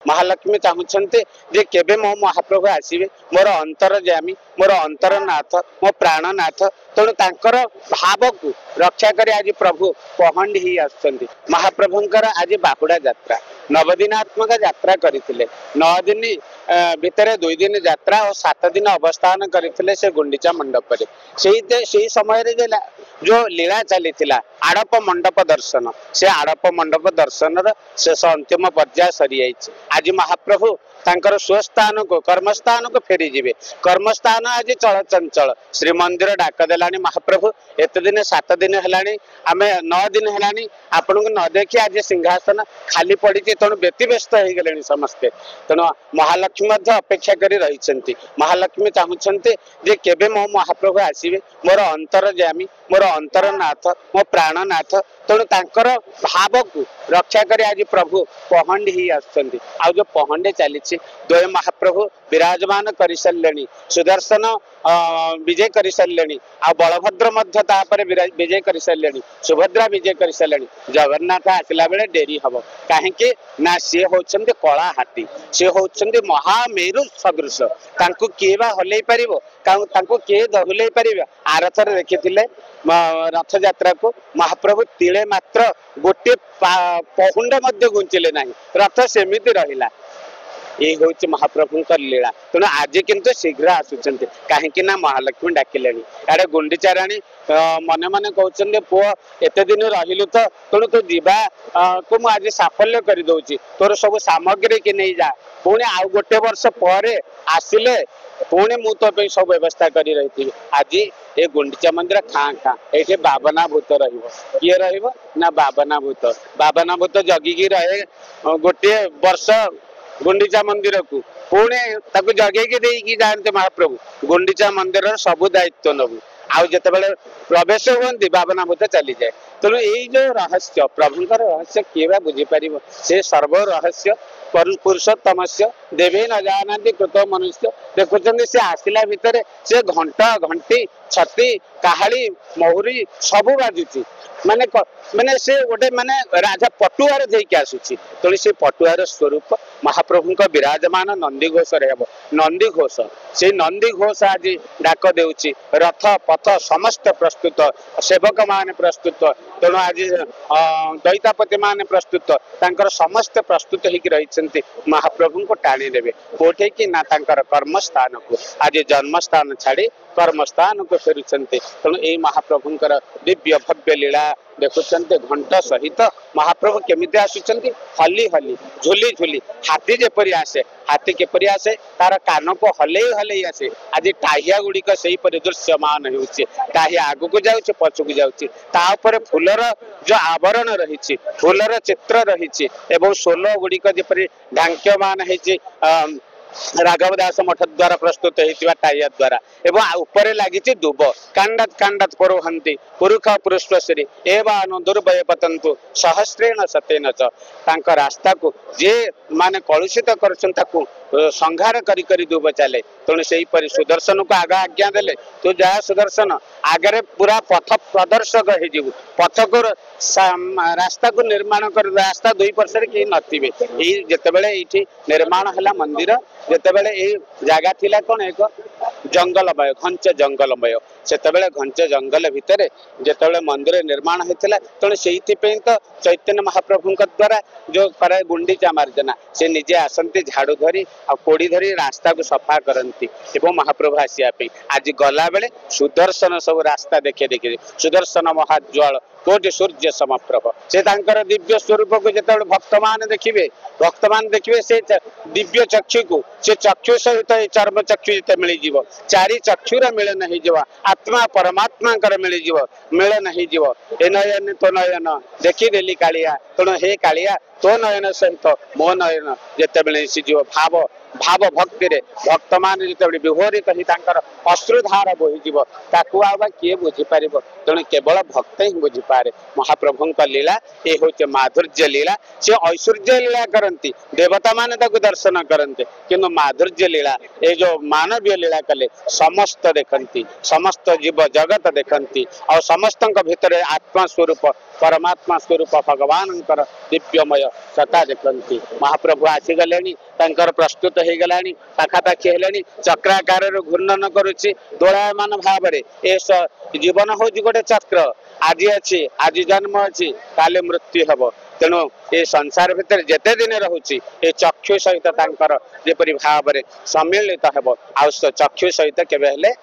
महालक्ष्मी चाहते जे केबे मो महाप्रभु आसवे मोर अंतर जामी मोर अंतरनाथ मो प्राणनाथ तेणु तांकर भाव को रक्षा कर आज प्रभु पहंडी ही आसुचंती महाप्रभुंकर आज बाहुड़ा यात्रा नवदिनात्मक यात्रा करथिले 9 दिन भितर 2 दिन यात्रा और 7 दिन अवस्थान करथिले से गुंडीचा मंडप रे सेही समय रे जो लीला चली आड़प मंडप दर्शन से आड़प मंडप दर्शन शेष अंतिम पर्याय सरी जाइए आज महाप्रभु तांकर स्वस्थान को कर्मस्थान को फेरी जीवे कर्मस्थान आज चल चंचल श्रीमंदिर डाक देलानी महाप्रभु एत दिन 7 दिन है आम 9 दिन है आपण को न देखी आज सिंहासन खाली पड़ी तेणु व्यतिव्यस्त हो गले समस्ते तेणु महालक्ष्मी अपेक्षा कर रही महालक्ष्मी चाहते जे केबे मो महाप्रभु आसवे मोर अंतर जामी मोर अंतरनाथ मो प्राणनाथ तेणु तांकर भाव को रक्षा कर आज प्रभु पहंडी ही आसुचंती आ जो पहंडे चली द्वय महाप्रभु विराजमान कर सारे सुदर्शन विजय कर सारे आ बलभद्र विजय कर सारे सुभद्रा विजय कर सारे जगन्नाथ आसला बेले डेरी हम कहीं ना सी होचंदी कला हाथी सी होचंदी महामेरु सदृश तांको किए बा हलई पारिबो तांको किए दहुलई पारिबो आरथर देखिथिले रथ यात्रा को महाप्रभु तिले मात्र गोटे पहुंड मध्य गुंचिले नहीं रथ सेमिति रहिला ये हूँ महाप्रभु लीला तेणु आज किंतु शीघ्र आसुंच कहीं महालक्ष्मी डाकिले आड़े गुंडीचा राणी मने मने कहते पुओ एत दिन रहिलु तो तेणु तू जीवा को मुझे आज साफल्य कर दौची तोर सब सामग्री की नहीं जा पुणी आउ गोटे वर्ष पर आसिले पुणी मु तो सब व्यवस्था कर रही आज ये गुंडीचा मंदिर खाँ खाँ ये बाबना भूत किए ना बाबना भूत जगिकी रहे गोटे वर्ष गुंडीचा मंदिर को पुणे ताकू जगेकी देकी जाते महाप्रभु गुंडीचा मंदिर सबू दायित्व नबू आउ जिते बड़े प्रवेश हुई बाबना भूत चली जाए तेणु यही जो रहस्य प्रभुंर रहस्य किए बा बुझीपार से सर्व रहस्य पुरुषोत्तम से देवी न जानती कृत मनुष्य देखुं से आसला भितर से घंटा घंटी छती काहाली महुरी सबू बाजुची माने माने से गोटे माने राजा पटुआर देके आसुची तेणु से पटुआर स्वरूप महाप्रभु विराजमान नंदी घोष नंदी घोष से नंदी घोष आज डाक देउची रथ पथ समस्त प्रस्तुत सेवक मान प्रस्तुत तेणु आज दैतापति मान प्रस्तुत तांकर समस्त प्रस्तुत होकर रही महाप्रभु को टाणी देवे कोठे कि ना तांकर कर्मस्थान को आज जन्मस्थान छाड़ी कर्मस्थान को फेरुंते तेणु यही महाप्रभुंकर दिव्य भव्य लीला देखुंत घंट सहित महाप्रभु केमिति आसुचंती हली हली झुली झुली हाथी जेपरी आसे हाथी केपरी आसे तार कान को हलई हलई आसे आज टाहिया गुड़िक से दृश्यमान होउछि टाहिया आगु को जाउछि पछु को जाउछि ता ऊपर फूलर जो आवरण रही फूलर चित्र रही एवं सोल गुड़िक जेपरी ढांक्यमान होइछि राघव दास मठ द्वारा प्रस्तुत होता टाइया द्वारा एवं ऊपर लगी दुब कांडत कांडत पुरोहंती पुरुष पुरुष्वश्री एवं दुर्भय पतंतु सहस्रेण सतेन च रास्ता को जे माने कलुषित कर संहार करी दुब चले तेणु से सुदर्शन को आग आज्ञा देले तू जा सुदर्शन आगे पूरा पथ प्रदर्शक हो पथ को रास्ता को निर्माण कर रास्ता 2 वर्ष कहीं नथिबे जितेबले ये निर्माण है मंदिर जितेबले ये जगह थिला कौन एक जंगलमय घंच जंगलमय से घंच जंगल भितर जितेबले मंदिर निर्माण होता तेणु से तो चैतन्य महाप्रभु द्वारा जो करे गुंडीचा मार्जना से निजे आसती झाड़ू धरी आ कोड़ी धरी रास्ता को सफा करती एवं महाप्रभु आसिया आज गला बेले सुदर्शन सब रास्ता देखे देखे सुदर्शन महाज्वाल कोटि सूर्य समप्रभ से दिव्य स्वरूप को जो भक्त मान देखिए से दिव्य चक्षु को से चक्षु सहित चर्म चक्षु जिते मिल जीव चारि चक्षुर मिलन हो आत्मा परमात्मा मिल जीव मिलन हो ए नयन तो नयन देखीदेली कालिया तेणु हे कालिया तो नयन सहित मो नयन जिते मिसीज भाव भाव भक्ति रे भक्त मान जिते विभोरित ही अश्रुधार बोहीजिव ताकू आवा किए बुझीपार तेणु केवल भक्त ही बुझीपारे महाप्रभु लीला ये हूँ माधुर्य लीला से ऐश्वर्य लीला करती देवता मान दर्शन करते किंतु माधुर्य लीला ये जो मानवीय लीला कले समस्त देखती समस्त जीव जगत देखती और समस्त भितर आत्मा स्वरूप परमात्मा स्वरूप भगवान दिव्यमय सत्ता देखती महाप्रभु आसीगले प्रस्तुत हो गला पाखापाखि हेले चक्राकार घूर्णन करुच्ची दोलायमान भाव जीवन हूँ गोटे चक्र आज अच्छी आज जन्म अच्छी काले मृत्यु हम तेणु ये संसार भितर जेते दिन रोचे ये चक्षु सहित जपरी भाव सम्मिलित हो चक्षु सहित केवे